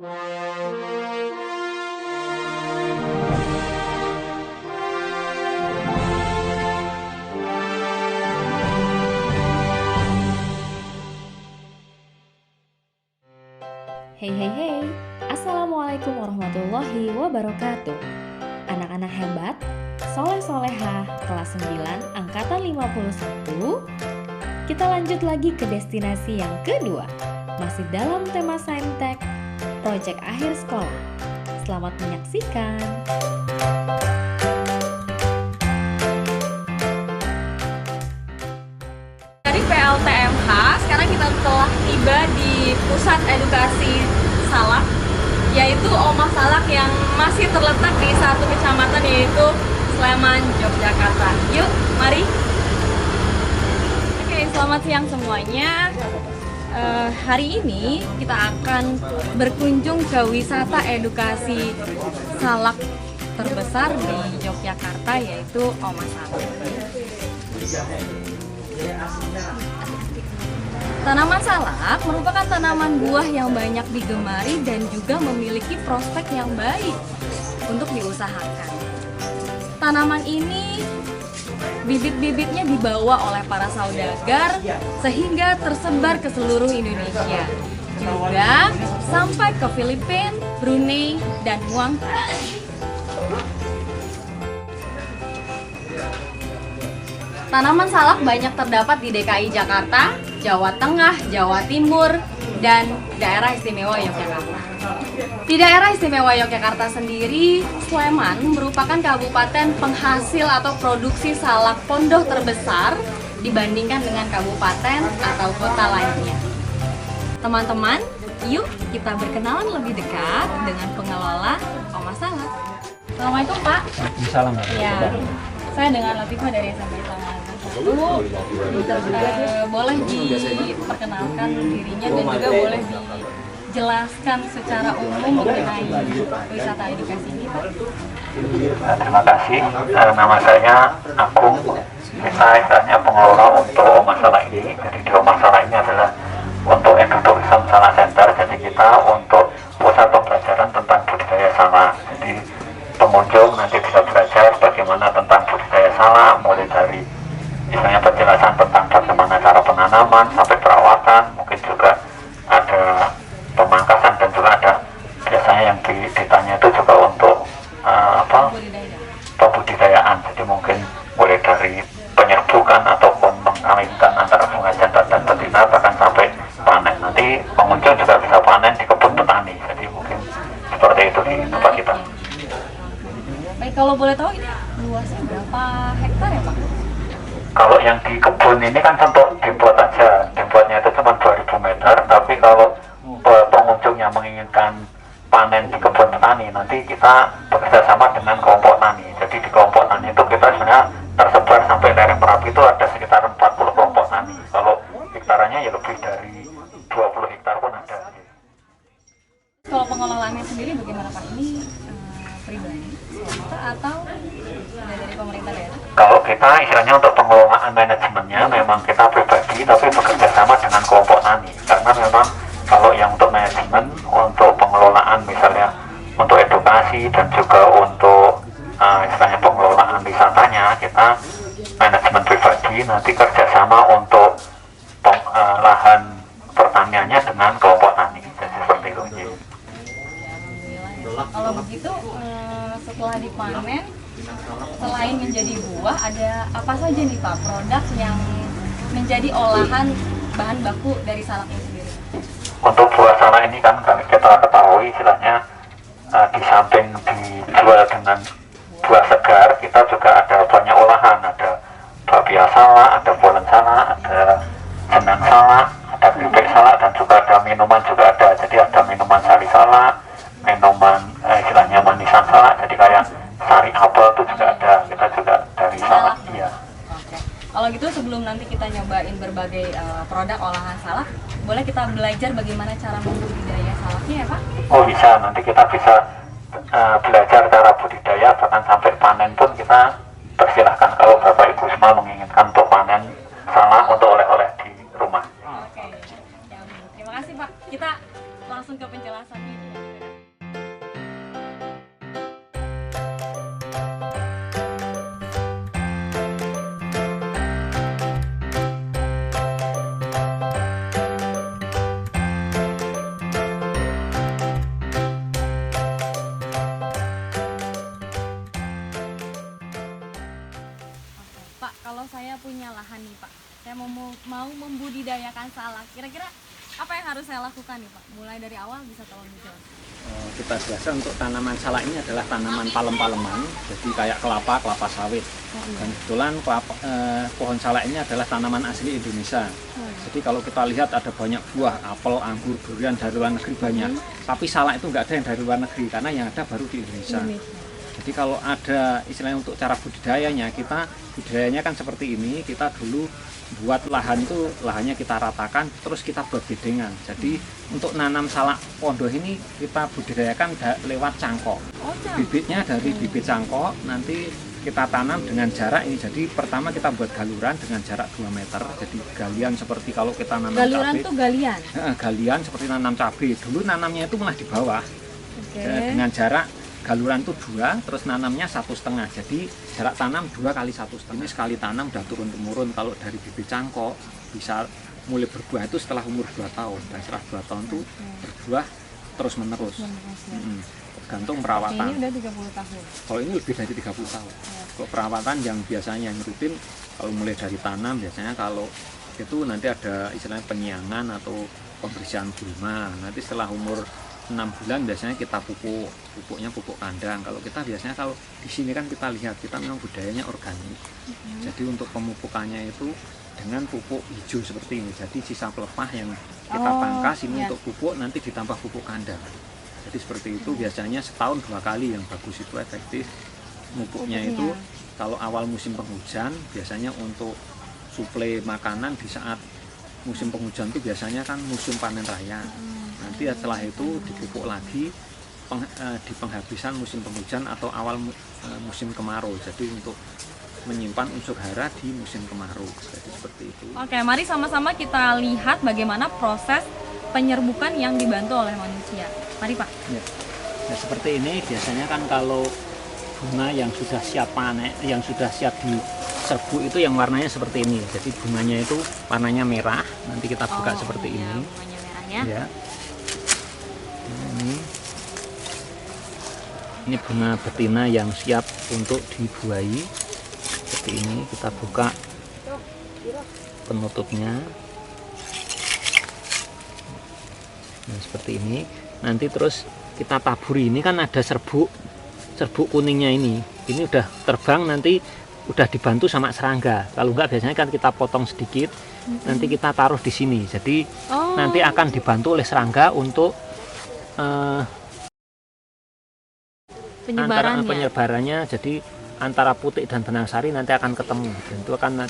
Hey hey hey, Assalamualaikum warahmatullahi wabarakatuh. Anak-anak hebat, soleh-solehah kelas 9 angkatan 51. Kita lanjut lagi ke destinasi yang kedua. Masih dalam tema Saintek, proyek akhir sekolah. Selamat menyaksikan. Dari PLTMH, sekarang kita telah tiba di Pusat Edukasi Salak, yaitu Omah Salak yang masih terletak di satu kecamatan, yaitu Sleman, Yogyakarta. Yuk, mari. Oke, selamat siang semuanya. Hari ini kita akan berkunjung ke wisata edukasi salak terbesar di Yogyakarta, yaitu Omah Salak. Tanaman salak merupakan tanaman buah yang banyak digemari dan juga memiliki prospek yang baik untuk diusahakan. Tanaman ini bibit-bibitnya dibawa oleh para saudagar sehingga tersebar ke seluruh Indonesia, juga sampai ke Filipina, Brunei, dan Muang Thai. Tanaman salak banyak terdapat di DKI Jakarta, Jawa Tengah, Jawa Timur, dan daerah istimewa Yogyakarta. Di daerah istimewa Yogyakarta sendiri, Sleman merupakan kabupaten penghasil atau produksi salak pondoh terbesar dibandingkan dengan kabupaten atau kota lainnya. Teman-teman, yuk kita berkenalan lebih dekat dengan pengelola Omah Salak. Assalamualaikum Pak. Waalaikumsalam. Ya, saya dengan Latifah dari SMP Sleman. Boleh diperkenalkan dirinya dan juga boleh dijelaskan secara umum mengenai wisata edukasi ini, Pak? Terima kasih. Nama saya Agung. Kita istilahnya pengelola untuk Omah Salak ini. Jadi di Omah Salak ini adalah untuk Edutourism Salak Center. Jadi kita untuk pusat pembelajaran tentang budidaya salak. Jadi pengunjung nanti bisa belajar bagaimana tentang budidaya salak, mulai dari misalnya penjelasan tentang bagaimana cara penanaman sampai perawatan, mungkin juga ada pemangkasan dan juga ada biasanya yang ditanya itu juga untuk pembudidayaan. Jadi mungkin mulai dari penyerbukan ataupun mengkawinkan antara bunga jantan dan betina bahkan sampai panen. Nanti pengunjung juga bisa panen di kebun petani. Jadi mungkin seperti itu di tempat kita. Baik, kalau boleh tahu ini luasnya berapa hektar ya Pak? Kalau yang di kebun ini kan contoh dibuat aja, dibuatnya itu cuma 2000 meter, tapi kalau pengunjung yang menginginkan panen di kebun petani, nanti kita bekerjasama dengan kelompok tani. Jadi di kelompok tani itu kita sebenarnya tersebar sampai lereng Merapi itu ada sekitar 40 kelompok tani. Kalau hektarannya ya lebih dari 20 hektar pun ada. Kalau pengelolaannya sendiri bagaimana Pak? Ini pribadi, swasta atau dari pemerintah daerah? Kalau kita istilahnya untuk pengelolaan manajemennya memang kita pribadi, tapi bekerja sama dengan kelompok tani. Karena memang kalau yang untuk manajemen, untuk pengelolaan misalnya untuk edukasi dan juga untuk istilahnya pengelolaan wisatanya, kita manajemen pribadi, nanti kerjasama untuk lahan pertaniannya dengan kelompok tani. Jadi seperti itu. Kalau begitu setelah dipanen, selain menjadi buah, ada apa saja nih Pak produk yang menjadi olahan bahan baku dari salak ini sendiri? Untuk buah salak ini kan kita ketahui istilahnya di samping dijual dengan buah segar, kita juga ada banyak olahan, ada bakpia salak, ada bolen salak, ada jenang salak, ada keripik salak, dan juga ada minuman juga ada. Jadi ada minuman sari salak, minuman istilahnya manisan salak, jadi kayak sari apel itu juga ada. Kita juga dari salak, iya. Oke. Kalau gitu sebelum nanti kita nyobain berbagai produk olahan salak, boleh kita belajar bagaimana cara membudidaya salaknya ya Pak? Oh bisa, nanti kita bisa belajar cara budidaya, bahkan sampai panen pun kita persilahkan kalau Bapak Ibu semua menginginkan untuk panen salak untuk oleh-oleh di rumah. Oke, ya, terima kasih Pak. Kita langsung ke penjelasannya. permasalahan nih Pak. Saya mau membudidayakan salak. Kira-kira apa yang harus saya lakukan nih Pak? Mulai dari awal bisa tolong dijelaskan. Kita jelaskan untuk tanaman salak ini adalah tanaman palem-paleman, jadi kayak kelapa sawit. Dan kebetulan pohon salak ini adalah tanaman asli Indonesia. Jadi kalau kita lihat ada banyak buah, apel, anggur, durian dari luar negeri banyak. Tapi salak itu nggak ada yang dari luar negeri, karena yang ada baru di Indonesia. Jadi kalau ada istilahnya untuk cara budidayanya, budidayanya kan seperti ini. Kita dulu buat lahan itu, lahannya kita ratakan, terus kita buat bedengan. Jadi untuk nanam salak pondok ini kita budidayakan lewat cangkok. Bibitnya dari bibit cangkok, nanti kita tanam dengan jarak ini. Jadi pertama kita buat galuran dengan jarak 2 meter. Jadi galian seperti kalau kita nanam galuran cabai. Itu galian? Galian seperti nanam cabai. Dulu nanamnya itu malah di bawah. Dengan jarak galuran itu 2, terus nanamnya 1,5. Jadi jarak tanam 2 kali 1,5. Ini sekali tanam udah turun-temurun. Kalau dari bibit cangkok bisa mulai berbuah itu setelah umur 2 tahun. Dan setelah 2 tahun itu berbuah terus menerus. Tergantung perawatan. Ini udah 30 tahun. Kalau ini lebih dari 30 tahun. Kalau perawatan yang biasanya yang rutin, kalau mulai dari tanam biasanya kalau itu nanti ada istilahnya penyiangan atau pembersihan gulma. Nanti setelah umur 6 bulan biasanya kita pupuknya pupuk kandang. Kalau kita biasanya kalau di sini kan kita lihat kita memang budayanya organik. Jadi untuk pemupukannya itu dengan pupuk hijau seperti ini. Jadi sisa pelepah yang kita pangkas ini untuk pupuk, nanti ditambah pupuk kandang. Jadi seperti itu biasanya setahun 2 kali yang bagus itu efektif. Pupuknya itu kalau awal musim penghujan biasanya untuk suplai makanan di saat musim penghujan itu biasanya kan musim panen raya. Nanti setelah itu dipupuk lagi di penghabisan musim penghujan atau awal musim kemarau. Jadi untuk menyimpan unsur hara di musim kemarau. Jadi seperti itu. Oke, mari sama-sama kita lihat bagaimana proses penyerbukan yang dibantu oleh manusia. Mari Pak. Ya. Nah, seperti ini biasanya kan kalau bunga yang sudah siap panen, yang sudah siap diserbu itu yang warnanya seperti ini. Jadi bunganya itu warnanya merah. Nanti kita buka seperti ini. Bunganya merahnya. Ya. Ini bunga betina yang siap untuk dibuahi. Seperti ini kita buka penutupnya. Nah, seperti ini. Nanti terus kita taburi. Ini kan ada serbuk kuningnya ini. Ini udah terbang, nanti udah dibantu sama serangga. Kalau enggak biasanya kan kita potong sedikit. Nanti kita taruh di sini. Jadi nanti akan dibantu oleh serangga untuk penyebarannya. Jadi antara putik dan benang sari nanti akan ketemu, dan itu akan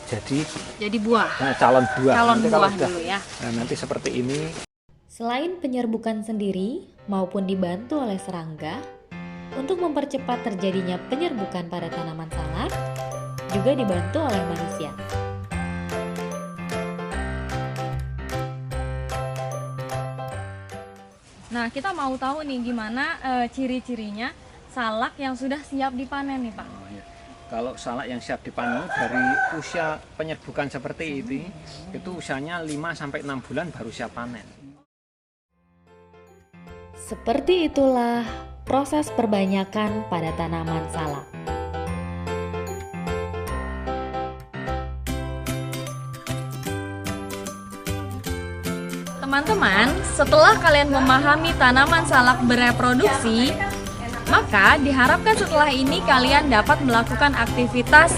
jadi buah. Calon buah. Calon buah dulu ya. Nah, nanti seperti ini. Selain penyerbukan sendiri maupun dibantu oleh serangga, untuk mempercepat terjadinya penyerbukan pada tanaman salak, juga dibantu oleh manusia. Nah, kita mau tahu nih gimana ciri-cirinya salak yang sudah siap dipanen nih Pak. Kalau salak yang siap dipanen dari usia penyerbukan seperti ini, itu usianya 5-6 bulan baru siap panen. Seperti itulah proses perbanyakan pada tanaman salak. Teman-teman, setelah kalian memahami tanaman salak bereproduksi, maka diharapkan setelah ini kalian dapat melakukan aktivitas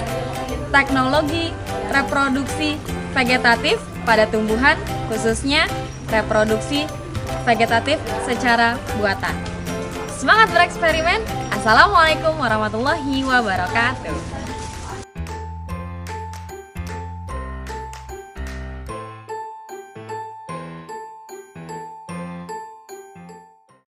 teknologi reproduksi vegetatif pada tumbuhan, khususnya reproduksi vegetatif secara buatan. Semangat bereksperimen. Assalamualaikum warahmatullahi wabarakatuh.